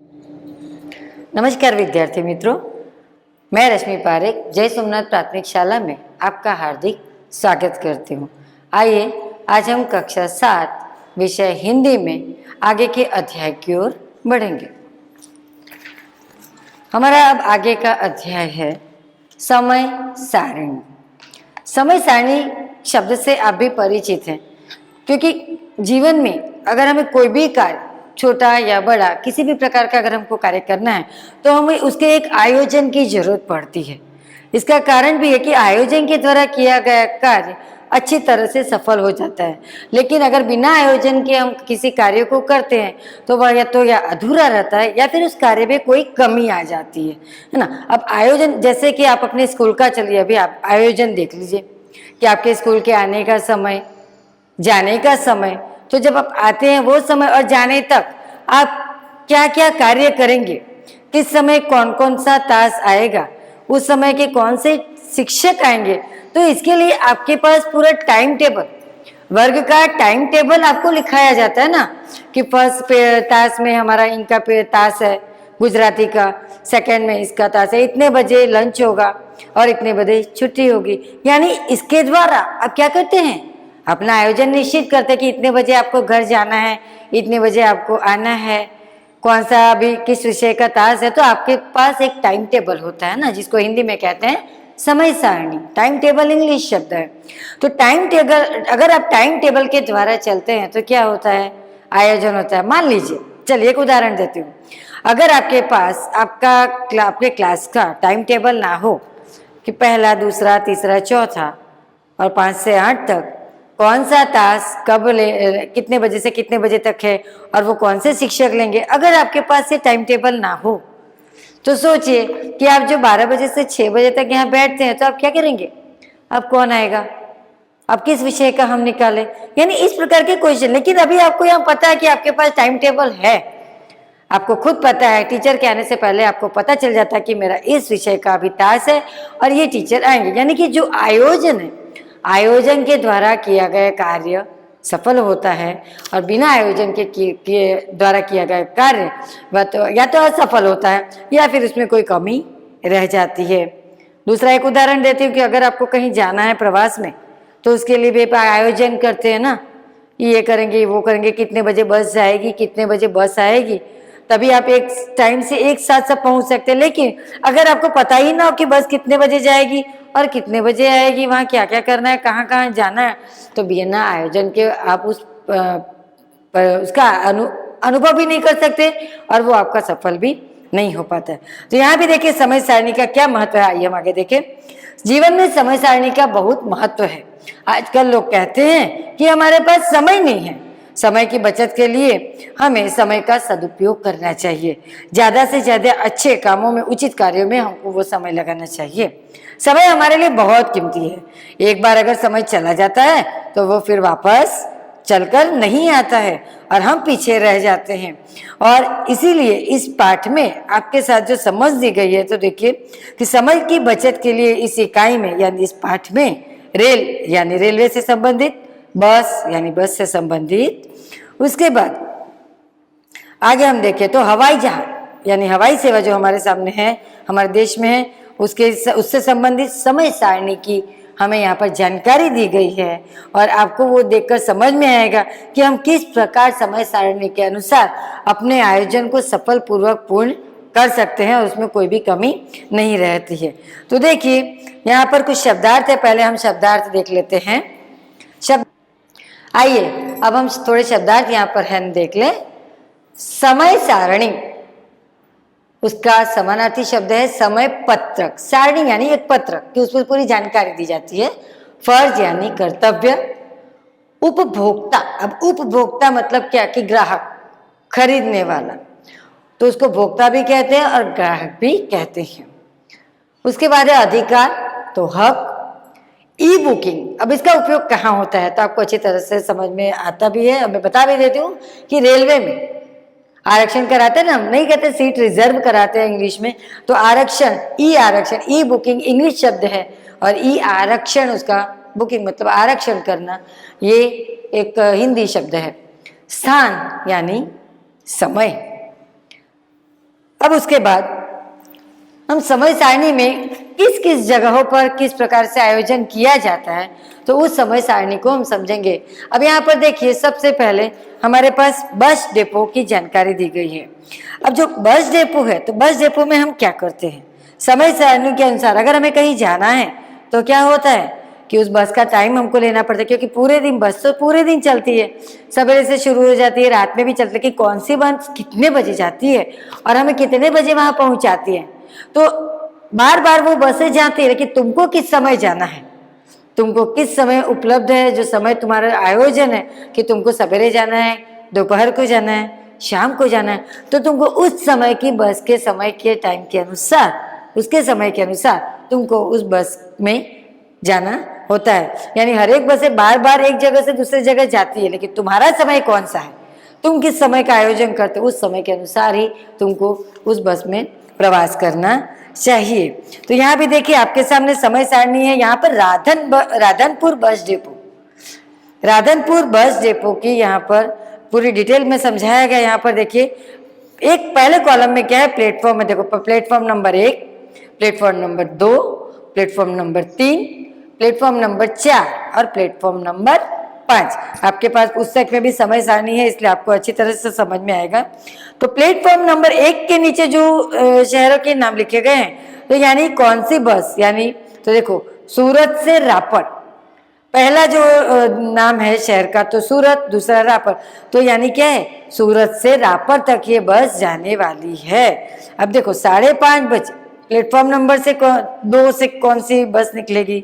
नमस्कार विद्यार्थी मित्रों, मैं रश्मि पारेख जय सोमनाथ प्राथमिक शाला में आपका हार्दिक स्वागत करती हूँ। आइए आज हम कक्षा 7 विषय हिंदी में आगे के अध्याय की ओर बढ़ेंगे। हमारा अब आगे का अध्याय है समय सारणी। समय सारणी शब्द से आप भी परिचित हैं, क्योंकि जीवन में अगर हमें कोई भी कार्य छोटा या बड़ा किसी भी प्रकार का अगर हमको कार्य करना है तो हमें उसके एक आयोजन की जरूरत पड़ती है। इसका कारण भी है कि आयोजन के द्वारा किया गया कार्य अच्छी तरह से सफल हो जाता है, लेकिन अगर बिना आयोजन के हम किसी कार्य को करते हैं तो वह या अधूरा रहता है या फिर उस कार्य में कोई कमी आ जाती है ना। अब आयोजन, जैसे कि आप अपने स्कूल का चलिए अभी आप आयोजन देख लीजिए कि आपके स्कूल के आने का समय, जाने का समय, तो जब आप आते हैं वो समय और जाने तक आप क्या क्या कार्य करेंगे, किस समय कौन कौन सा तास आएगा, उस समय के कौन से शिक्षक आएंगे, तो इसके लिए आपके पास पूरा टाइम टेबल, वर्ग का टाइम टेबल आपको लिखाया जाता है ना कि फर्स्ट तास में हमारा इनका तास है गुजराती का, सेकंड में इसका तास है, इतने बजे लंच होगा और इतने बजे छुट्टी होगी। यानी इसके द्वारा आप क्या करते हैं, अपना आयोजन निश्चित करते हैं कि इतने बजे आपको घर जाना है, इतने बजे आपको आना है, कौन सा अभी किस विषय का तास है। तो आपके पास एक टाइम टेबल होता है ना, जिसको हिंदी में कहते हैं समय सारणी। टाइम टेबल इंग्लिश शब्द है। तो टाइम टेबल, अगर आप टाइम टेबल के द्वारा चलते हैं तो क्या होता है, आयोजन होता है। मान लीजिए, चलिए एक उदाहरण देती हूँ। अगर आपके पास आपके क्लास का टाइम टेबल ना हो कि पहला, दूसरा, तीसरा, चौथा और 5 से 8 तक कौन सा तास कब कितने बजे से कितने बजे तक है और वो कौन से शिक्षक लेंगे, अगर आपके पास ये टाइम टेबल ना हो तो सोचिए कि आप जो 12 बजे से 6 बजे तक यहाँ बैठते हैं तो आप क्या करेंगे, अब कौन आएगा, अब किस विषय का हम निकालें। यानी इस प्रकार के क्वेश्चन। लेकिन अभी आपको यहाँ पता है कि आपके पास टाइम टेबल है, आपको खुद पता है, टीचर के आने से पहले आपको पता चल जाता है कि मेरा इस विषय का अभी तास है और ये टीचर आएंगे। यानी कि जो आयोजन है, आयोजन के द्वारा किया गया कार्य सफल होता है और बिना आयोजन के द्वारा किया गया कार्य वह तो या तो असफल होता है या फिर उसमें कोई कमी रह जाती है। दूसरा एक उदाहरण देती हूँ कि अगर आपको कहीं जाना है प्रवास में तो उसके लिए भी आयोजन करते हैं ना, ये करेंगे वो करेंगे, कितने बजे बस जाएगी, कितने बजे बस आएगी, तभी आप एक टाइम से एक साथ सब पहुंच सकते हैं। लेकिन अगर आपको पता ही ना हो कि बस कितने बजे जाएगी और कितने बजे आएगी, वहाँ क्या क्या करना है, कहाँ कहाँ जाना है, तो बिना आयोजन के आप उसका अनुभव भी नहीं कर सकते और वो आपका सफल भी नहीं हो पाता है। तो यहाँ भी देखिए समय सारणी का क्या महत्व है, आइए हम आगे देखें। जीवन में समय सारणी का बहुत महत्व है। आजकल लोग कहते हैं कि हमारे पास समय नहीं है। समय की बचत के लिए हमें समय का सदुपयोग करना चाहिए। ज़्यादा से ज़्यादा अच्छे कामों में, उचित कार्यों में हमको वो समय लगाना चाहिए। समय हमारे लिए बहुत कीमती है। एक बार अगर समय चला जाता है तो वो फिर वापस चलकर नहीं आता है और हम पीछे रह जाते हैं। और इसीलिए इस पाठ में आपके साथ जो समझ दी गई है, तो देखिए कि समय की बचत के लिए इस इकाई में यानी इस पाठ में रेल यानी रेलवे से संबंधित, बस यानी बस से संबंधित, उसके बाद आगे हम देखें तो हवाई जहाज यानी हवाई सेवा जो हमारे सामने है, हमारे देश में है, उससे संबंधित समय सारणी की हमें यहाँ पर जानकारी दी गई है। और आपको वो देखकर समझ में आएगा कि हम किस प्रकार समय सारणी के अनुसार अपने आयोजन को सफल पूर्वक पूर्ण कर सकते हैं और उसमें कोई भी कमी नहीं रहती है। तो देखिए यहाँ पर कुछ शब्दार्थ है, पहले हम शब्दार्थ देख लेते हैं। आइए अब हम थोड़े शब्दार्थ यहाँ पर है देख लें। समय सारणी, उसका समानार्थी शब्द है समय पत्रक। सारणी यानी एक पत्रक कि उसमें पूरी जानकारी दी जाती है। फर्ज यानी कर्तव्य। उपभोक्ता, अब उपभोक्ता मतलब क्या कि ग्राहक, खरीदने वाला, तो उसको भोक्ता भी कहते हैं और ग्राहक भी कहते हैं। उसके बाद है अधिकार, तो हक। ई बुकिंग, अब इसका उपयोग कहाँ होता है तो आपको अच्छी तरह से समझ में आता भी है। अब मैं बता भी देती हूँ कि रेलवे में आरक्षण कराते हैं ना, हम नहीं कहते सीट रिजर्व कराते हैं इंग्लिश में, तो आरक्षण, ई आरक्षण, ई बुकिंग इंग्लिश शब्द है और ई आरक्षण उसका बुकिंग मतलब आरक्षण करना, ये एक हिंदी शब्द है। स्थान यानी समय। अब उसके बाद हम समय सारणी में किस किस जगहों पर किस प्रकार से आयोजन किया जाता है, तो उस समय सारणी को हम समझेंगे। अब यहाँ पर देखिए, सबसे पहले हमारे पास बस डिपो की जानकारी दी गई है। अब जो बस डिपो है, तो बस डिपो में हम क्या करते हैं, समय सारणी के अनुसार अगर हमें कहीं जाना है तो क्या होता है कि उस बस का टाइम हमको लेना पड़ता है, क्योंकि पूरे दिन बस तो पूरे दिन चलती है, सवेरे से शुरू हो जाती है, रात में भी चलती है कि कौन सी बस कितने बजे जाती है और हमें कितने बजे वहां पहुंचाती है। तो बार बार वो बसें जाती है, लेकिन तुमको किस समय जाना है, तुमको किस समय उपलब्ध है, जो समय तुम्हारा आयोजन है कि तुमको सवेरे जाना है, दोपहर को जाना है, शाम को जाना है, तो तुमको उस समय की बस के समय के टाइम के अनुसार, उसके समय के अनुसार तुमको उस बस में जाना होता है। यानी हर एक बसें बार बार एक जगह से दूसरी जगह जाती है, लेकिन तुम्हारा समय कौन सा है, तुम किस समय का आयोजन करते हो, उस समय के अनुसार ही तुमको उस बस में प्रवास करना चाहिए। तो यहाँ भी देखिए, आपके सामने समय सारणी है। यहाँ पर Radhanpur bus depot, Radhanpur bus depot की यहाँ पर पूरी डिटेल में समझाया गया। यहाँ पर देखिए, एक पहले कॉलम में क्या है, प्लेटफॉर्म में देखो, platform number 1, platform number 2, platform number 3, platform number 4 और प्लेटफॉर्म नंबर 5। आपके पास पुस्तक में भी समय सारणी है, इसलिए आपको अच्छी तरह से समझ में आएगा। तो प्लेटफॉर्म नंबर 1 के नीचे जो शहरों के नाम लिखे गए हैं, तो यानी कौन सी बस, यानी तो देखो, सूरत से रापट पहला जो नाम है शहर का, तो सूरत, दूसरा रापट, तो यानी क्या है, सूरत से रापट तक ये बस जाने वाली है। अब देखो, 5:30 बजे प्लेटफॉर्म नंबर 2 से कौन सी बस निकलेगी,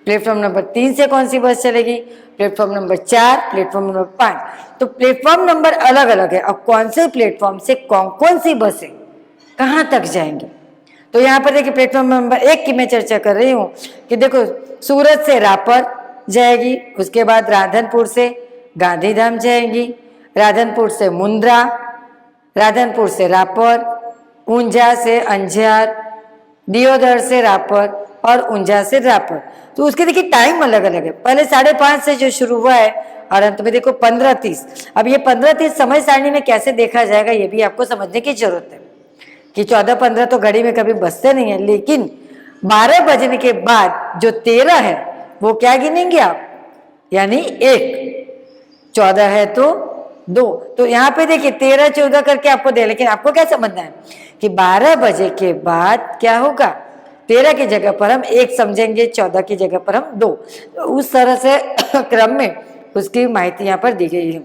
प्लेटफॉर्म नंबर 3 से कौन सी बस चलेगी, प्लेटफॉर्म नंबर 4, प्लेटफॉर्म नंबर 5, तो प्लेटफॉर्म नंबर अलग अलग है। अब कौन से प्लेटफॉर्म से कौन कौन सी बसें कहाँ तक जाएंगी, तो यहाँ पर देखिए, प्लेटफॉर्म नंबर 1 की मैं चर्चा कर रही हूँ कि देखो, सूरत से रापट जाएगी, उसके बाद राधनपुर से गांधीधाम जाएगी, राधनपुर से मुंद्रा, राधनपुर से रापट, ऊंझा से अंजार, दियोदर से रापट और ऊंझा से रापट। तो उसके देखिए टाइम अलग अलग है, पहले 5:30 से जो शुरू हुआ है और अंत में देखो 15:30। अब ये 15:30 समय सारणी में कैसे देखा जाएगा, ये भी आपको समझने की जरूरत है कि 14:15 तो घड़ी में कभी बजते नहीं है, लेकिन 12 बजने के बाद जो 13 है वो क्या गिनेंगे आप, यानी 1, 14 है तो 2, तो यहाँ पे देखिए 13, 14 करके आपको दे, लेकिन आपको क्या समझना है कि 12 बजे के बाद क्या होगा, 13 की जगह पर हम 1 समझेंगे, 14 की जगह पर हम 2, तो उस तरह से क्रम में उसकी माहिती यहाँ पर दी गई है।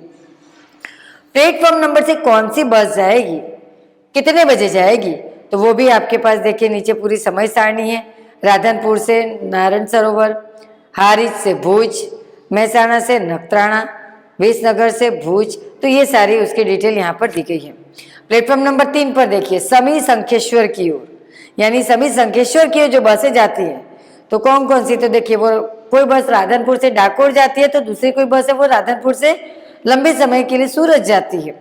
प्लेटफॉर्म नंबर से कौन सी बस जाएगी, कितने बजे जाएगी, तो वो भी आपके पास देखिए नीचे पूरी समय सारणी है। राधनपुर से नारायण सरोवर, हारीज से भुज, महसाणा से नखत्राणा, विसनगर से भुज, तो ये सारी उसकी डिटेल यहाँ पर दी गई है। प्लेटफॉर्म नंबर 3 पर देखिए, समी संखेश्वर की ओर, यानी समी संखेश्वर की ओर जो बसें जाती है, तो कौन कौन सी, तो देखिए, वो कोई बस राधनपुर से डाकोर जाती है, तो दूसरी कोई बस है वो राधनपुर से लंबे समय के लिए सूरत जाती है,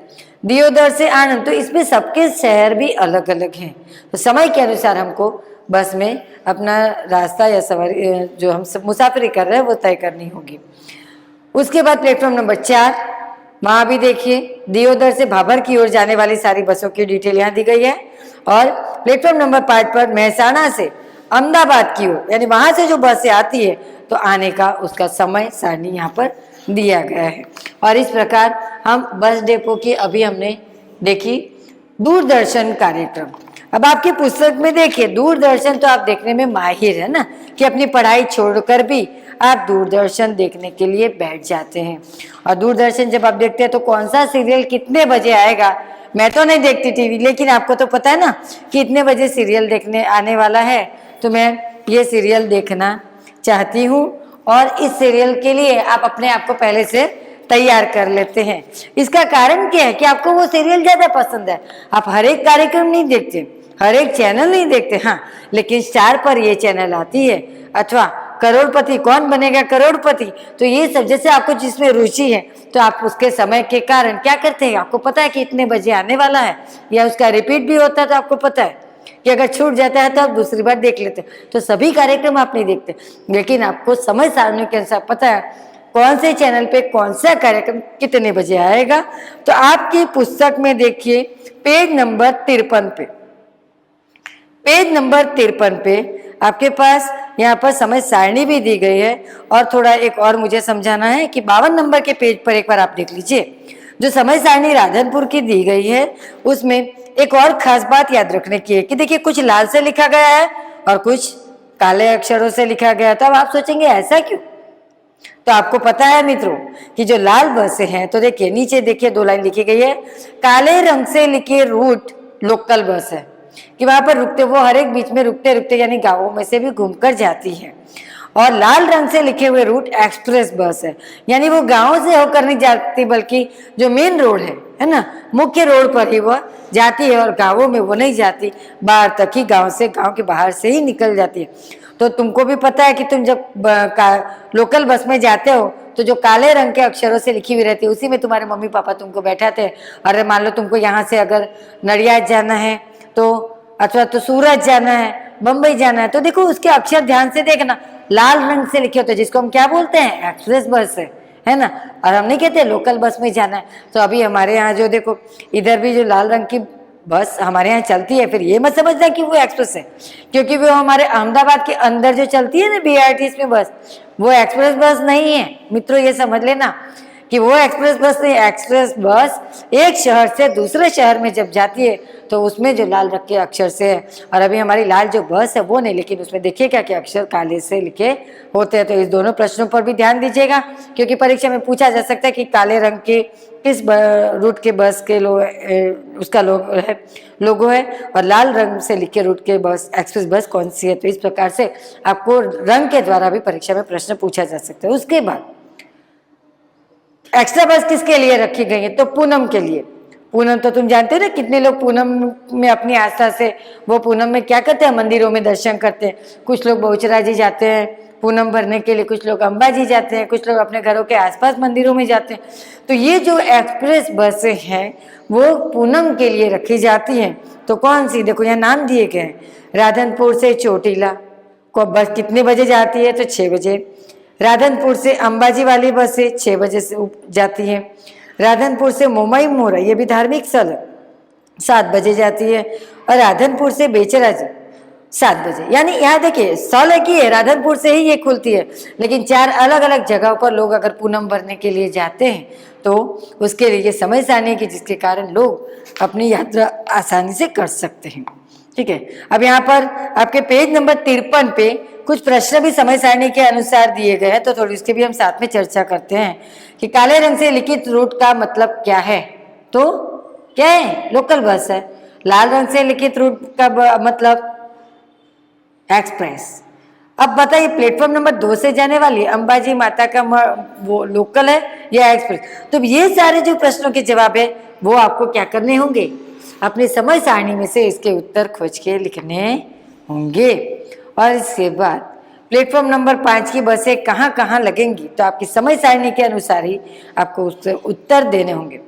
दियोदर से आनंद, तो इसमें सबके शहर भी अलग अलग हैं, तो समय के अनुसार हमको बस में अपना रास्ता या सवारी जो हम मुसाफिरी कर रहे हैं वो तय करनी होगी। उसके बाद प्लेटफॉर्म नंबर 4, वहां भी देखिए दियोदर से भाबर की ओर जाने वाली सारी बसों की डिटेल यहाँ दी गई है। और प्लेटफॉर्म नंबर 5 पर महसाणा से अहमदाबाद की ओर, यानी वहां से जो बसें आती है तो आने का उसका समय सारणी यहाँ पर दिया गया है। और इस प्रकार हम बस डिपो की अभी हमने देखी दूरदर्शन कार्यक्रम। अब आपकी पुस्तक में देखिए, दूरदर्शन तो आप देखने में माहिर है ना, कि अपनी पढ़ाई छोड़कर भी आप दूरदर्शन देखने के लिए बैठ जाते हैं। और दूरदर्शन जब आप देखते हैं तो कौन सा सीरियल कितने बजे आएगा, मैं तो नहीं देखती टीवी, लेकिन आपको तो पता है ना कि इतने बजे सीरियल देखने आने वाला है, तो मैं ये सीरियल देखना चाहती हूँ। और इस सीरियल के लिए आप अपने आप को पहले से तैयार कर लेते हैं। इसका कारण क्या है कि आपको वो सीरियल ज्यादा पसंद है। आप हर एक कार्यक्रम नहीं देखते, हर एक चैनल नहीं देखते, हाँ, लेकिन स्टार पर ये चैनल आती है, अथवा करोड़पति कौन बनेगा करोड़पति, तो ये सब जैसे आपको जिसमें रुचि है, तो आप उसके समय के कारण क्या करते हैं, आपको पता है कि इतने बजे आने वाला है, या उसका रिपीट भी होता है तो आपको पता है कि अगर छूट जाता है तो आप दूसरी बार देख लेते हैं। तो सभी कार्यक्रम आप नहीं देखते, लेकिन आपको समय सारणी के अनुसार पता है कौन से चैनल पे कौन सा कार्यक्रम कितने बजे आएगा। तो आपकी पुस्तक में देखिए पेज नंबर 53 पे, पेज नंबर 53 पे आपके पास यहाँ पर समय सारणी भी दी गई है। और थोड़ा एक और मुझे समझाना है कि 52 नंबर के पेज पर एक बार आप देख लीजिए। जो समय सारणी राधनपुर की दी गई है उसमें एक और खास बात याद रखने की है कि देखिए कुछ लाल से लिखा गया है और कुछ काले अक्षरों से लिखा गया है। तो अब आप सोचेंगे ऐसा क्यों? तो आपको पता है मित्रों कि जो लाल बसें हैं, तो देखिए नीचे देखिए 2 लाइन लिखी गई है, काले रंग से लिखे रूट लोकल बस है कि वहां पर रुकते, वो हर एक बीच में रुकते रुकते यानी गांवों में से भी घूमकर जाती है। और लाल रंग से लिखे हुए रूट एक्सप्रेस बस है, यानी वो गांव से होकर नहीं जाती बल्कि जो मेन रोड है ना, मुख्य रोड पर ही वह जाती है और गांवों में वो नहीं जाती, बाहर तक ही, गांव से, गांव के बाहर से ही निकल जाती है। तो तुमको भी पता है कि तुम जब लोकल बस में जाते हो तो जो काले रंग के अक्षरों से लिखी हुई रहती है उसी में तुम्हारे मम्मी पापा तुमको बैठाते हैं। अरे मान लो तुमको यहाँ से अगर नडियाद जाना है तो, अथवा तो सूरत जाना है, बम्बई जाना है, तो देखो उसके अक्षर ध्यान से देखना, लाल रंग से लिखे होते हैं, जिसको हम क्या बोलते हैं, एक्सप्रेस बस है ना। और हम नहीं कहते लोकल बस में जाना है। तो अभी हमारे यहाँ जो देखो इधर भी जो लाल रंग की बस हमारे यहाँ चलती है, फिर ये मत समझना कि वो एक्सप्रेस है, क्योंकि वो हमारे अहमदाबाद के अंदर जो चलती है ना BRTS में बस, वो एक्सप्रेस बस नहीं है मित्रों। ये समझ लेना कि वो एक्सप्रेस बस नहीं, एक्सप्रेस बस एक शहर से दूसरे शहर में जब जाती है तो उसमें जो लाल रंग के अक्षर से है। और अभी हमारी लाल जो बस है वो नहीं, लेकिन उसमें देखिए क्या क्या अक्षर काले से लिखे होते हैं। तो इस दोनों प्रश्नों पर भी ध्यान दीजिएगा, क्योंकि परीक्षा में पूछा जा सकता है कि काले रंग के किस रूट के बस के उसका लोगो है और लाल रंग से लिखे रूट के बस एक्सप्रेस बस कौन सी है। तो इस प्रकार से आपको रंग के द्वारा भी परीक्षा में प्रश्न पूछा जा सकता है। उसके बाद एक्स्ट्रा बस किसके लिए रखी गई है, तो पूनम के लिए। पूनम तो तुम जानते हो ना, कितने लोग पूनम में अपनी आस्था से वो पूनम में क्या करते हैं, मंदिरों में दर्शन करते हैं। कुछ लोग बहुचरा जी जाते हैं पूनम भरने के लिए, कुछ लोग अंबाजी जाते हैं, कुछ लोग अपने घरों के आसपास मंदिरों में जाते हैं। तो ये जो एक्सप्रेस बसें हैं वो पूनम के लिए रखी जाती हैं। तो कौन सी, देखो यहाँ नाम दिए गए हैं, राधनपुर से चोटीला को बस कितने बजे जाती है, तो 6 बजे। राधनपुर से अंबाजी वाली बस से 6 बजे से जाती है। राधनपुर से मोमाई मोरा, ये भी धार्मिक स्थल है, 7 बजे जाती है। और राधनपुर से बेचरा जी 7 बजे। यानी यहाँ देखिए स्थल एक ही है, राधनपुर से ही ये खुलती है, लेकिन 4 अलग अलग जगहों पर लोग अगर पूनम भरने के लिए जाते हैं तो उसके लिए समय सारणी की, जिसके कारण लोग अपनी यात्रा आसानी से कर सकते हैं। ठीक है, अब यहाँ पर आपके पेज नंबर 53 पे कुछ प्रश्न भी समय सारणी के अनुसार दिए गए हैं, तो थोड़ी उसकी भी हम साथ में चर्चा करते हैं कि काले रंग से लिखित रूट का मतलब क्या है। तो क्या है, लोकल बस है। लाल रंग से लिखित रूट का मतलब एक्सप्रेस। अब बताइए प्लेटफॉर्म नंबर 2 से जाने वाली अंबाजी माता का वो लोकल है या एक्सप्रेस। तो ये सारे जो प्रश्नों के जवाब है वो आपको क्या करने होंगे, अपने समय सारणी में से इसके उत्तर खोज के लिखने होंगे। और इसके बाद प्लेटफॉर्म नंबर 5 की बसें कहाँ कहाँ लगेंगी, तो आपकी समय सारणी के अनुसार ही आपको उससे उत्तर देने होंगे।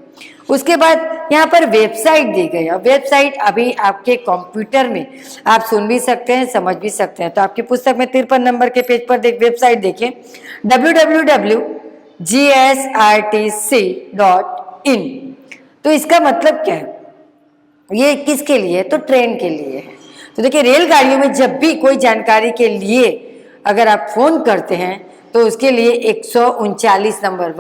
उसके बाद यहाँ पर वेबसाइट दी गई है। वेबसाइट अभी आपके कंप्यूटर में आप सुन भी सकते हैं, समझ भी सकते हैं। तो आपकी पुस्तक में 53 नंबर के पेज पर वेबसाइट देखिए, www.gsrtc.in। तो इसका मतलब क्या है, ये किसके लिए, तो ट्रेन के लिए है। तो देखिए रेलगाड़ियों में जब भी कोई जानकारी के लिए अगर आप फोन करते हैं तो उसके लिए 139 नंबर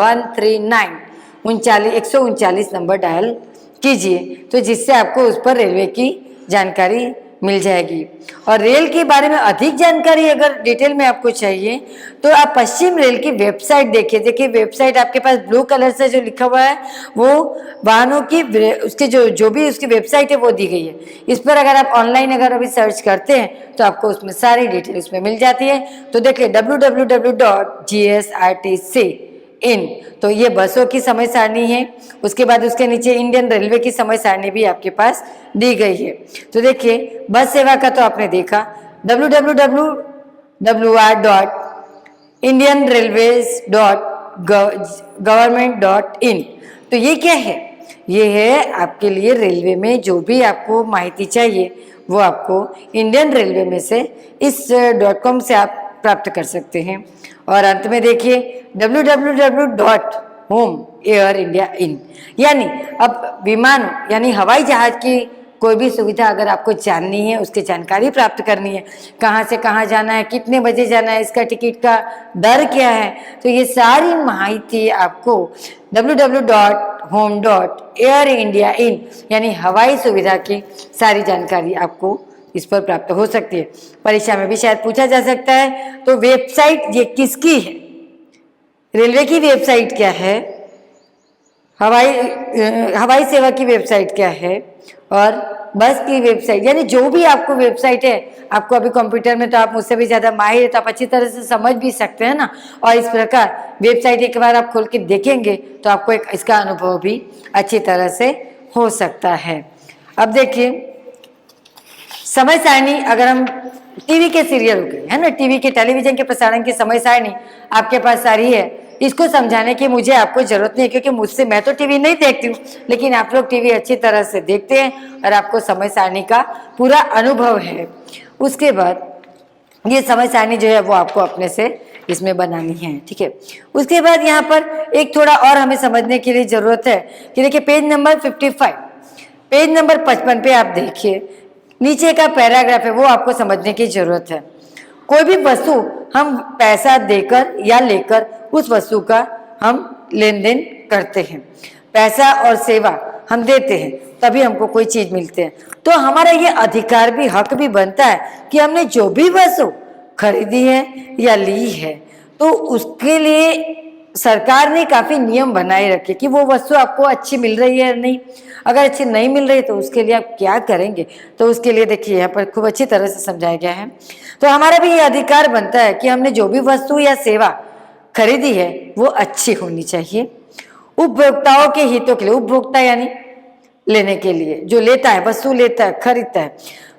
139 नंबर डायल कीजिए, तो जिससे आपको उस पर रेलवे की जानकारी मिल जाएगी। और रेल के बारे में अधिक जानकारी अगर डिटेल में आपको चाहिए तो आप पश्चिम रेल की वेबसाइट देखिए। देखिए वेबसाइट आपके पास ब्लू कलर से जो लिखा हुआ है वो वाहनों की उसके जो भी उसकी वेबसाइट है वो दी गई है। इस पर अगर आप ऑनलाइन अगर अभी सर्च करते हैं तो आपको उसमें सारी डिटेल उसमें मिल जाती है। तो देखिए www.gsrtc.in, तो ये बसों की समय सारणी है। उसके बाद उसके नीचे इंडियन रेलवे की समय सारणी भी आपके पास दी गई है। तो देखिए बस सेवा का तो आपने देखा, www.indianrailways.government.in। तो ये क्या है, ये है आपके लिए रेलवे में जो भी आपको माहिती चाहिए वो आपको इंडियन रेलवे में से इस .com से आप प्राप्त कर सकते हैं। और अंत में देखिए www.homeairindia.in, यानी अब विमान यानी हवाई जहाज की कोई भी सुविधा अगर आपको जाननी है, उसकी जानकारी प्राप्त करनी है, कहाँ से कहाँ जाना है, कितने बजे जाना है, इसका टिकट का दर क्या है, तो ये सारी माहिती आपको www.home.airindiain यानी हवाई सुविधा की सारी जानकारी आपको इस पर प्राप्त हो सकती है। परीक्षा में भी शायद पूछा जा सकता है, तो वेबसाइट ये किसकी है? रेलवे की वेबसाइट क्या है, हवाई सेवा की वेबसाइट क्या है, और बस की वेबसाइट, यानी जो भी आपको वेबसाइट है, आपको अभी कंप्यूटर में तो आप मुझसे भी ज़्यादा माहिर है, तो आप अच्छी तरह से समझ भी सकते हैं ना। और इस प्रकार वेबसाइट एक बार आप खोल के देखेंगे तो आपको एक इसका अनुभव भी अच्छी तरह से हो सकता है। अब देखिए समय सारणी, अगर हम टीवी के सीरियल हो गए है ना, टीवी के टेलीविजन के प्रसारण की समय सारणी आपके पास सारी है। इसको समझाने की मुझे आपको जरूरत नहीं है, क्योंकि मुझसे मैं तो टीवी नहीं देखती हूँ, लेकिन आप लोग टीवी अच्छी तरह से देखते हैं और आपको समय सारणी का पूरा अनुभव है। उसके बाद ये समय सारणी जो है वो आपको अपने से इसमें बनानी है, ठीक है। उसके बाद यहाँ पर एक थोड़ा और हमें समझने के लिए जरूरत है कि देखिए पेज नंबर 55, पेज नंबर 55 पे आप देखिए नीचे का पैराग्राफ है, वो आपको समझने की जरूरत है। कोई भी वस्तु हम पैसा देकर या लेकर उस वस्तु का हम लेन देन करते हैं। पैसा और सेवा हम देते हैं तभी हमको कोई चीज मिलती है। तो हमारा ये अधिकार भी, हक भी बनता है कि हमने जो भी वस्तु खरीदी है या ली है, तो उसके लिए सरकार ने काफी नियम बनाए रखे कि वो वस्तु आपको अच्छी मिल रही है या नहीं। अगर अच्छी नहीं मिल रही तो उसके लिए आप क्या करेंगे, तो उसके लिए देखिए यहाँ पर खूब अच्छी तरह से समझाया गया है। तो हमारा भी ये अधिकार बनता है कि हमने जो भी वस्तु या सेवा खरीदी है वो अच्छी होनी चाहिए, उपभोक्ताओं के हितों के लिए। उपभोक्ता यानी लेने के लिए, जो लेता है, वस्तु लेता है, खरीदता है,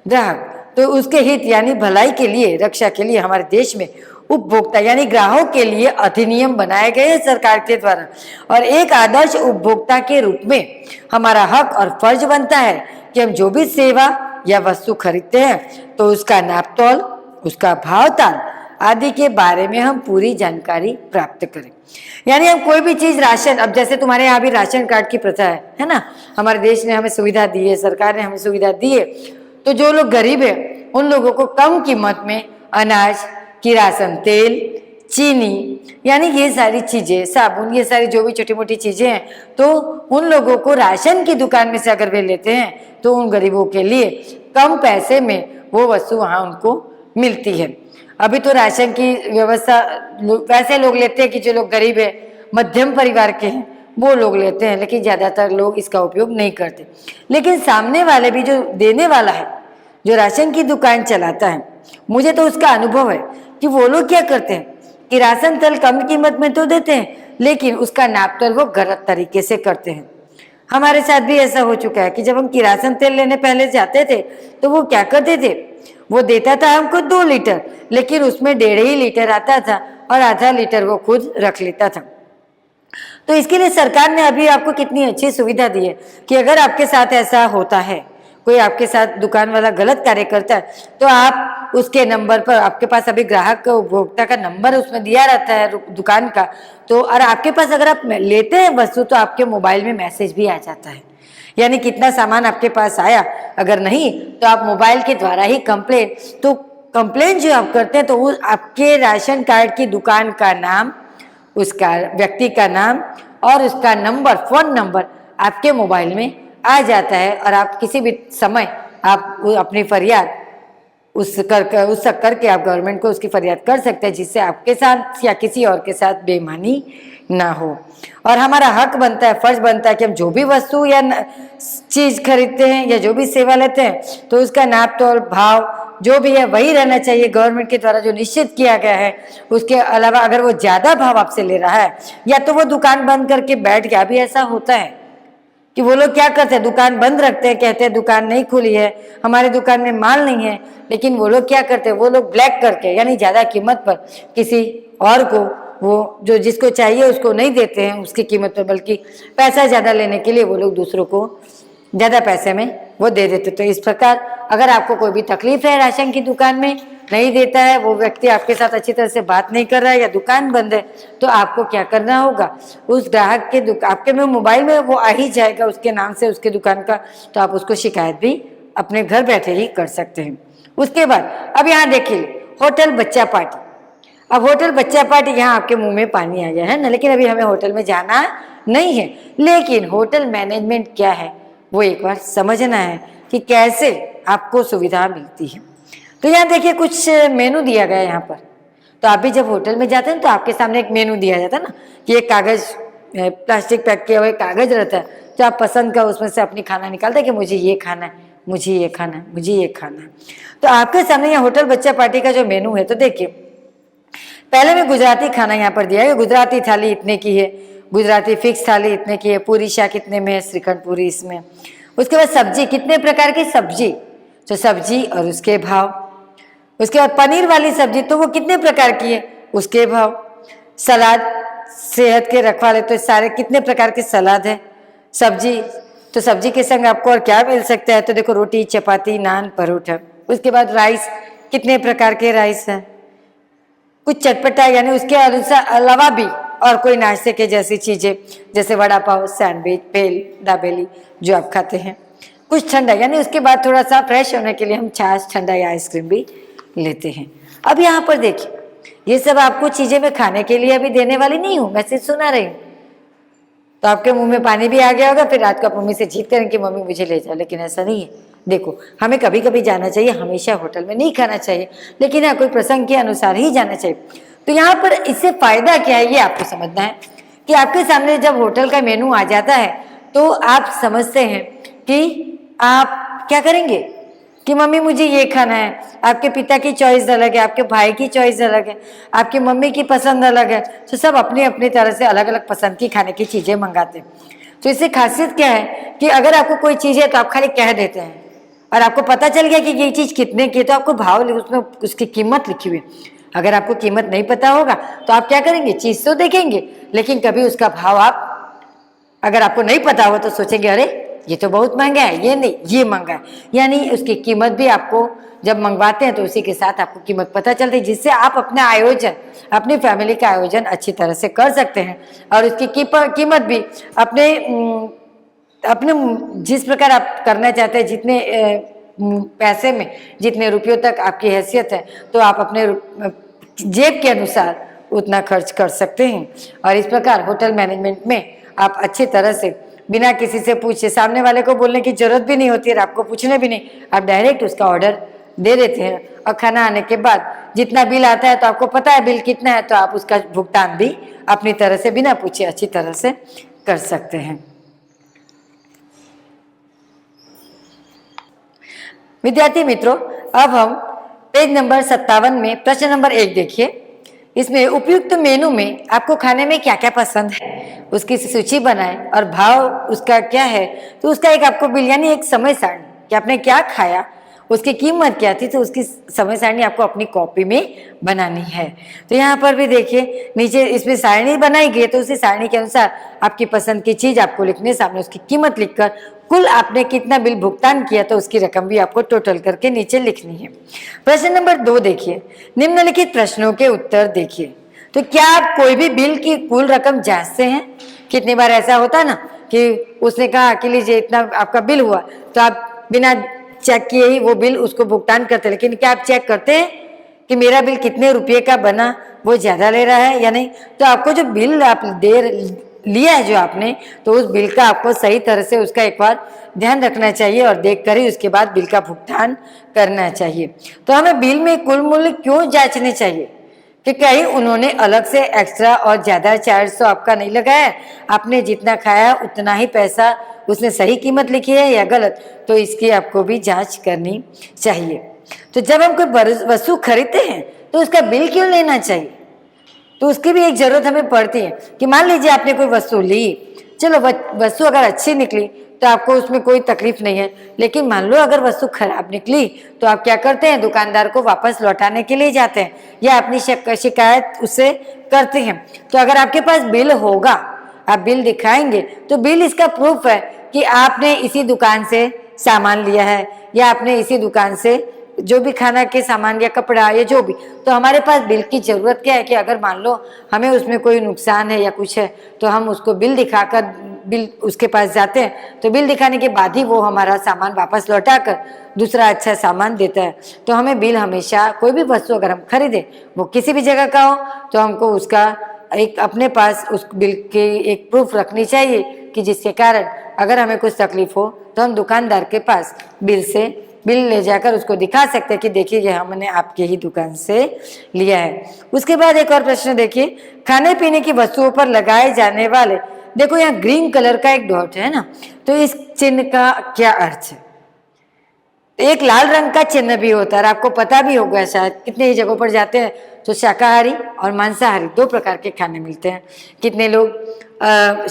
ग्राहक, तो उसके हित यानी भलाई के लिए, रक्षा के लिए हमारे देश में उपभोक्ता यानी ग्राहक के लिए अधिनियम बनाए गए हैं सरकार के द्वारा। और एक आदर्श उपभोक्ता के रूप में हमारा हक और फर्ज बनता है कि हम जो भी सेवा या वस्तु खरीदते हैं तो उसका नापतोल, उसका भावताल आदि के बारे में हम पूरी जानकारी प्राप्त करें। यानी हम कोई भी चीज, राशन, अब जैसे तुम्हारे यहाँ भी राशन कार्ड की प्रथा है ना, हमारे देश ने हमें सुविधा दी है, सरकार ने हमें सुविधा दी है। तो जो लोग गरीब है उन लोगों को कम कीमत में अनाज, किरासन तेल, चीनी, यानी ये सारी चीजें, साबुन, ये सारी जो भी छोटी मोटी चीजें हैं, तो उन लोगों को राशन की दुकान में से अगर वे लेते हैं तो उन गरीबों के लिए कम पैसे में वो वस्तु वहां उनको मिलती है। अभी तो राशन की व्यवस्था वैसे लोग लेते हैं कि जो लोग गरीब है, मध्यम परिवार के हैं, वो लोग लेते हैं, लेकिन ज्यादातर लोग इसका उपयोग नहीं करते। लेकिन सामने वाले भी, जो देने वाला है, जो राशन की दुकान चलाता है, मुझे तो उसका अनुभव है कि वो लोग क्या करते हैं कि राशन तेल कम कीमत में तो देते हैं, लेकिन उसका नापतोल वो गलत तरीके से करते हैं। हमारे साथ भी ऐसा हो चुका है कि जब हम किरासन तेल लेने पहले जाते थे तो वो क्या करते थे, वो देता था हमको 2 लीटर, लेकिन उसमें 1.5 लीटर आता था और आधा लीटर वो खुद रख लेता था। तो इसके लिए सरकार ने अभी आपको कितनी अच्छी सुविधा दी है कि अगर आपके साथ ऐसा होता है, कोई आपके साथ दुकान वाला गलत कार्य करता है, तो आप उसके नंबर पर, आपके पास अभी ग्राहक का, उपभोक्ता का नंबर उसमें दिया रहता है दुकान का, तो और आपके पास अगर आप लेते हैं वस्तु तो आपके मोबाइल में मैसेज भी आ जाता है, यानी कितना सामान आपके पास आया। अगर नहीं तो आप मोबाइल के द्वारा ही कंप्लेन जो आप करते हैं तो वो आपके राशन कार्ड की दुकान का नाम, उसका व्यक्ति का नाम और उसका नंबर, फोन नंबर आपके मोबाइल में आ जाता है, और आप किसी भी समय आप अपनी फरियाद उस करके आप गवर्नमेंट को उसकी फरियाद कर सकते हैं, जिससे आपके साथ या किसी और के साथ बेईमानी ना हो। और हमारा हक बनता है, फर्ज बनता है कि हम जो भी वस्तु या चीज खरीदते हैं या जो भी सेवा लेते हैं तो उसका नापतोल, भाव जो भी है वही रहना चाहिए गवर्नमेंट के द्वारा जो निश्चित किया गया है। उसके अलावा अगर वो ज्यादा भाव आपसे ले रहा है या तो वो दुकान बंद करके बैठ गया, अभी ऐसा होता है कि वो लोग क्या करते हैं, दुकान बंद रखते हैं, कहते हैं दुकान नहीं खुली है, हमारी दुकान में माल नहीं है, लेकिन वो लोग क्या करते हैं, वो लोग ब्लैक करके यानी ज्यादा कीमत पर किसी और को, वो जो जिसको चाहिए उसको नहीं देते हैं उसकी कीमत पर, बल्कि पैसा ज्यादा लेने के लिए वो लोग दूसरों को ज्यादा पैसे में वो दे देते। तो इस प्रकार अगर आपको कोई भी तकलीफ है, राशन की दुकान में नहीं देता है, वो व्यक्ति आपके साथ अच्छी तरह से बात नहीं कर रहा है या दुकान बंद है, तो आपको क्या करना होगा, उस ग्राहक के आपके में मोबाइल में वो आ ही जाएगा उसके नाम से उसके दुकान का, तो आप उसको शिकायत भी अपने घर बैठे ही कर सकते हैं। उसके बाद अब यहाँ देखिए होटल बच्चा पार्टी। अब होटल बच्चा पार्टी, यहाँ आपके मुंह में पानी आ गया है ना, लेकिन अभी हमें होटल में जाना नहीं है। लेकिन होटल मैनेजमेंट क्या है वो एक बार समझना है कि कैसे आपको सुविधा मिलती है। तो यहाँ देखिए कुछ मेनू दिया गया है यहाँ पर। तो आप भी जब होटल में जाते हैं तो आपके सामने एक मेनू दिया जाता है ना, कि एक कागज प्लास्टिक पैक किया हुआ एक कागज रहता है, तो आप पसंद का उसमें से अपनी खाना निकालते हैं कि मुझे ये खाना है, मुझे ये खाना है, मुझे ये खाना है। तो आपके सामने यहाँ होटल बच्चा पार्टी का जो मेनू है, तो देखिए पहले में गुजराती खाना यहाँ पर दिया है। गुजराती थाली इतने की है, गुजराती फिक्स थाली इतने की है, पूरी शाक कितने में है, श्रीखंड पूरी इसमें। उसके बाद सब्जी, कितने प्रकार की सब्जी, तो सब्जी और उसके भाव। उसके बाद पनीर वाली सब्जी, तो वो कितने प्रकार की है, उसके भाव। सलाद, सेहत के रखवाले, तो सारे कितने प्रकार के सलाद है। सब्जी, तो सब्जी के संग आपको और क्या मिल सकता है, तो देखो रोटी, चपाती, नान, परोठा। उसके बाद राइस, कितने प्रकार के राइस है। कुछ चटपटा, यानी उसके अनुसार अलावा भी और कोई नाश्ते के जैसी चीजें, जैसे वड़ा पाव, सैंडविच, भेल, दाबेली जो आप खाते हैं। कुछ ठंडा, यानी उसके बाद थोड़ा सा फ्रेश होने के लिए हम छाछ, ठंडा या आइसक्रीम भी लेते हैं। अब यहाँ पर देखिए ये सब आपको चीजें मैं खाने के लिए अभी देने वाली नहीं हूँ, मैं सिर्फ सुना रही हूँ। तो आपके मुंह में पानी भी आ गया होगा, फिर रात को आप मम्मी से जीत करें कि मम्मी मुझे ले जाओ, लेकिन ऐसा नहीं है। देखो हमें कभी कभी जाना चाहिए, हमेशा होटल में नहीं खाना चाहिए, लेकिन हाँ कोई प्रसंग के अनुसार ही जाना चाहिए। तो यहाँ पर इससे फायदा क्या है ये आपको समझना है कि आपके सामने जब होटल का मेनू आ जाता है तो आप समझते हैं कि आप क्या करेंगे कि मम्मी मुझे ये खाना है। आपके पिता की चॉइस अलग है, आपके भाई की चॉइस अलग है, आपकी मम्मी की पसंद अलग है। तो सब अपनी अपनी तरह से अलग अलग पसंद की खाने की चीजें मंगाते हैं। तो इससे खासियत क्या है कि अगर आपको कोई चीज है तो आप खाली कह देते हैं और आपको पता चल गया कि ये चीज कितने की है, तो आपको भाव उसमें उसकी कीमत लिखी हुई है। अगर आपको कीमत नहीं पता होगा तो आप क्या करेंगे, चीज तो देखेंगे लेकिन कभी उसका भाव आप, अगर आपको नहीं पता हो तो सोचेंगे अरे ये तो बहुत महंगा है, ये नहीं ये महंगा है। यानी उसकी कीमत भी आपको जब मंगवाते हैं तो उसी के साथ आपको कीमत पता चलती है, जिससे आप अपना आयोजन, अपनी फैमिली का आयोजन अच्छी तरह से कर सकते हैं। और उसकी कीमत भी अपने अपने जिस प्रकार आप करना चाहते हैं, जितने पैसे में, जितने रुपयों तक आपकी हैसियत है, तो आप अपने जेब के अनुसार उतना खर्च कर सकते हैं। और इस प्रकार होटल मैनेजमेंट में आप अच्छी तरह से बिना किसी से पूछे, सामने वाले को बोलने की जरूरत भी नहीं होती है, आपको पूछने भी नहीं, आप डायरेक्ट उसका ऑर्डर दे देते हैं। और खाना आने के बाद जितना बिल आता है तो आपको पता है बिल कितना है, तो आप उसका भुगतान भी अपनी तरह से बिना पूछे अच्छी तरह से कर सकते हैं। विद्यार्थी मित्रों, अब हम पेज नंबर 57 में प्रश्न नंबर 1 देखिए। इसमें उपयुक्त मेनू में आपको खाने में क्या क्या पसंद है उसकी सूची बनाएं और भाव उसका क्या है, तो उसका एक आपको बिल, यानी एक समय सारणी कि आपने क्या खाया, उसकी कीमत क्या थी, तो उसकी समय सारणी आपको अपनी कॉपी में बनानी है। तो यहाँ पर भी देखिए नीचे इसमें सारणी बनाई गई है, तो उसी सारणी के अनुसार आपकी पसंद की चीज आपको लिखने, सामने उसकी कीमत लिखकर कुल आपने कितना बिल भुगतान किया तो उसकी रकम भी आपको टोटल करके नीचे लिखनी है। प्रश्न नंबर 2 देखिए, निम्नलिखित प्रश्नों के उत्तर देखिए। तो क्या आप कोई भी बिल की कुल रकम जांचते हैं? कितनी बार ऐसा होता है ना कि उसने कहा कि लीजिए इतना आपका बिल हुआ, तो आप बिना चेक किए ही वो बिल उसको भुगतान करते, लेकिन क्या आप चेक करते हैं कि मेरा बिल कितने रुपये का बना, वो ज्यादा ले रहा है या नहीं? तो आपको जो बिल आप लिया है जो आपने, तो उस बिल का आपको सही तरह से उसका एक बार ध्यान रखना चाहिए और देखकर ही उसके बाद बिल का भुगतान करना चाहिए। तो हमें बिल में कुल मूल्य क्यों जांचने चाहिए कि कहीं उन्होंने अलग से एक्स्ट्रा और ज्यादा चार्ज तो आपका नहीं लगाया, आपने जितना खाया उतना ही पैसा, उसने सही कीमत लिखी है या गलत, तो इसकी आपको भी जांच करनी चाहिए। तो जब हम कोई वस्तु खरीदते हैं तो उसका बिल क्यों लेना चाहिए, तो उसकी भी एक जरूरत हमें पड़ती है कि मान लीजिए आपने कोई वस्तु ली, चलो वस्तु अगर अच्छी निकली तो आपको उसमें कोई तकलीफ नहीं है, लेकिन मान लो अगर वस्तु खराब निकली तो आप क्या करते हैं, दुकानदार को वापस लौटाने के लिए जाते हैं या अपनी शिकायत उससे करते हैं। तो अगर आपके पास बिल होगा, आप बिल दिखाएंगे, तो बिल इसका प्रूफ है कि आपने इसी दुकान से सामान लिया है या आपने इसी दुकान से जो भी खाना के सामान या कपड़ा या जो भी, तो हमारे पास बिल की ज़रूरत क्या है कि अगर मान लो हमें उसमें कोई नुकसान है या कुछ है तो हम उसको बिल दिखाकर बिल उसके पास जाते हैं, तो बिल दिखाने के बाद ही वो हमारा सामान वापस लौटा कर दूसरा अच्छा सामान देता है। तो हमें बिल हमेशा, कोई भी वस्तु अगर हम खरीदें वो किसी भी जगह का हो, तो हमको उसका एक अपने पास उस बिल की एक प्रूफ रखनी चाहिए कि जिसके कारण अगर हमें कुछ तकलीफ हो तो हम दुकानदार के पास बिल ले जाकर उसको दिखा सकते हैं कि देखिए ये हमने आपके ही दुकान से लिया है। उसके बाद एक और प्रश्न देखिए, खाने पीने की वस्तुओं पर लगाए जाने वाले, देखो यहाँ ग्रीन कलर का एक डॉट है ना, तो इस चिन्ह का क्या अर्थ है? एक लाल रंग का चिन्ह भी होता है, आपको पता भी होगा शायद, कितने ही जगहों पर जाते हैं तो शाकाहारी और मांसाहारी दो प्रकार के खाने मिलते हैं। कितने लोग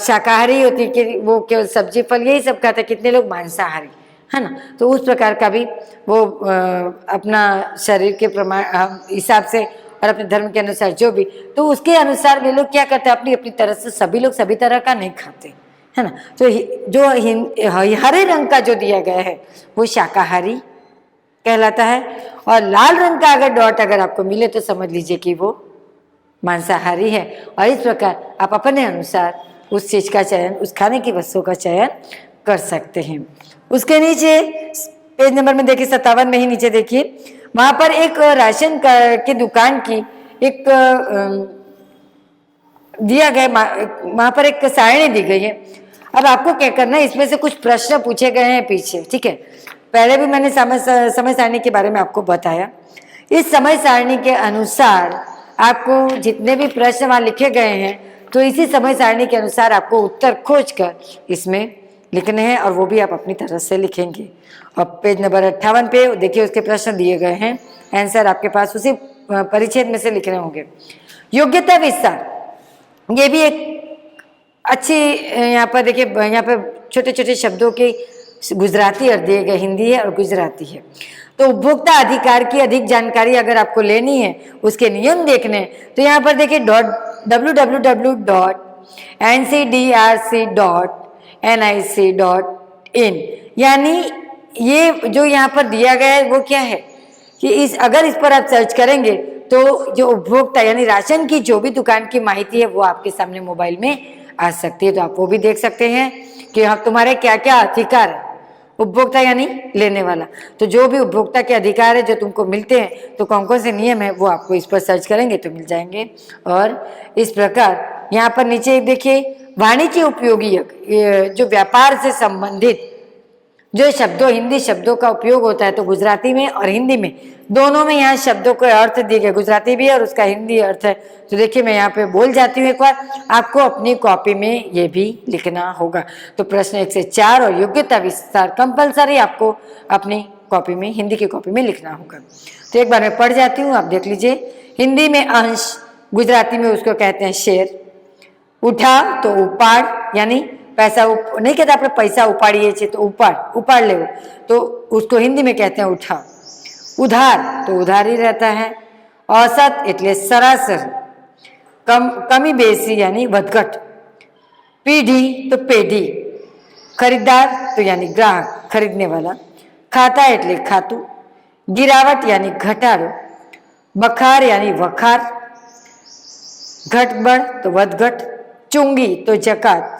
शाकाहारी होती है कि वो केवल सब्जी फल यही सब खाते हैं, कितने लोग मांसाहारी, है ना। तो उस प्रकार का भी वो अपना शरीर के प्रमाण हिसाब से और अपने धर्म के अनुसार जो भी, तो उसके अनुसार वे लोग क्या करते हैं, अपनी अपनी तरह से, सभी लोग सभी तरह का नहीं खाते, है ना। तो जो हरे रंग का जो दिया गया है वो शाकाहारी कहलाता है, और लाल रंग का अगर डॉट अगर आपको मिले तो समझ लीजिए कि वो मांसाहारी है। और इस प्रकार आप अपने अनुसार उस चीज का चयन, उस खाने की वस्तु का चयन कर सकते हैं। उसके नीचे पेज नंबर में देखिए 57 में ही नीचे देखिए, वहां पर एक राशन की दुकान की एक दिया गया, वहां पर एक सारणी दी गई है। अब आपको क्या करना है, इसमें से कुछ प्रश्न पूछे गए हैं पीछे, ठीक है। पहले भी मैंने समय सारणी के बारे में आपको बताया। इस समय सारणी के अनुसार आपको जितने भी प्रश्न वहां लिखे गए हैं, तो इसी समय सारणी के अनुसार आपको उत्तर खोजकर इसमें लिखने हैं, और वो भी आप अपनी तरह से लिखेंगे। और पेज नंबर 58 पे देखिए उसके प्रश्न दिए गए हैं, आंसर आपके पास उसी परिच्छेद में से लिखने होंगे। योग्यता विस्तार, ये भी एक अच्छी, यहाँ पर देखिए, यहाँ पर छोटे छोटे शब्दों के गुजराती अर्थ दिए गए, हिंदी है और गुजराती है। तो उपभोक्ता अधिकार की अधिक जानकारी अगर आपको लेनी है, उसके नियम देखने, तो यहाँ पर देखिए www.ncdrc.nic.in, यानी ये जो यहाँ पर दिया गया है वो क्या है कि अगर इस पर आप सर्च करेंगे तो जो उपभोक्ता यानी राशन की जो भी दुकान की माहिती है वो आपके सामने मोबाइल में आ सकती है। तो आप वो भी देख सकते हैं कि हाँ तुम्हारे क्या क्या अधिकार है, उपभोक्ता यानी लेने वाला। तो जो भी उपभोक्ता के अधिकार है जो तुमको मिलते हैं, तो कौन कौन से नियम है वो आपको इस पर सर्च करेंगे तो मिल जाएंगे। और इस प्रकार यहाँ पर नीचे देखिए, वाणिज्य उपयोगी जो व्यापार से संबंधित जो शब्दों, हिंदी शब्दों का उपयोग होता है, तो गुजराती में और हिंदी में दोनों में यहाँ शब्दों को अर्थ दिए गए, गुजराती भी है और उसका हिंदी अर्थ है। तो देखिए मैं यहाँ पे बोल जाती हूँ एक बार, आपको अपनी कॉपी में ये भी लिखना होगा। तो प्रश्न 1 से 4 और योग्यता विस्तार कंपलसरी आपको अपनी कॉपी में, हिंदी की कॉपी में लिखना होगा। तो एक बार मैं पढ़ जाती हूँ, आप देख लीजिए। हिंदी में अंश, गुजराती में उसको कहते हैं शेर। उठा तो उपाड़, यानी पैसा नहीं कहते આપણે पैसा ઉપાડીએ છીએ तो उपाड़ ले, तो उसको हिंदी में कहते हैं उठा। उधार तो उधार ही रहता है। औसत એટલે सरासर, कमी बेसी यानी વધઘટ। पीढ़ी तो पेढ़ी। खरीदार तो यानी ग्राहक, खरीदने वाला। खाता એટલે खातू। गिरावट यानी घटाडो। बखार यानी वखार। घटबड़ तो વધઘટ। चुंगी तो जकात।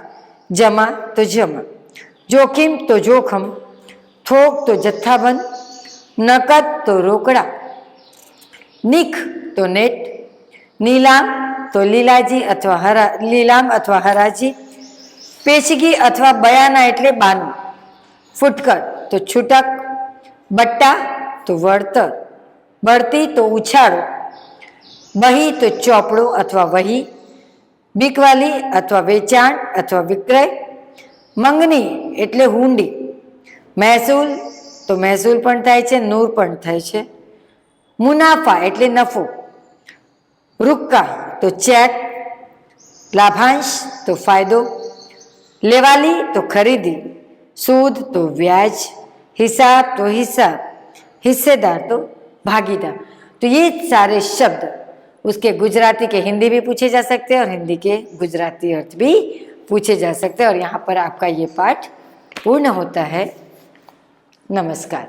जमा तो जमा। जोखिम तो जोखम। थोक तो जत्थाबंध। नकद तो रोकड़ा। निख तो नेट। नीलाम तो लीलाजी अथवा लीलाम अथवा हराजी। पेशगी अथवा बयाना एटले बानु। फुटकर तो छूटक। बट्टा तो वळतर। बढती तो उछाळो। बही तो ચોપડો अथवा वही। बीकवाली अथवा वेचाण अथवा विक्रय। मंगनी एटले हुंडी। महसूल तो महसूल पण थाय छे, नूर पण थाय छे। मुनाफा एटले नफो। रुक्का तो चेक। लाभांश तो फायदो। लेवाली तो खरीदी। सूद तो ब्याज। हिसाब तो हिसाब। हिस्सेदार तो भागीदार। तो ये सारे शब्द उसके गुजराती के हिंदी भी पूछे जा सकते हैं और हिंदी के गुजराती अर्थ भी पूछे जा सकते हैं। और यहाँ पर आपका ये पाठ पूर्ण होता है। नमस्कार।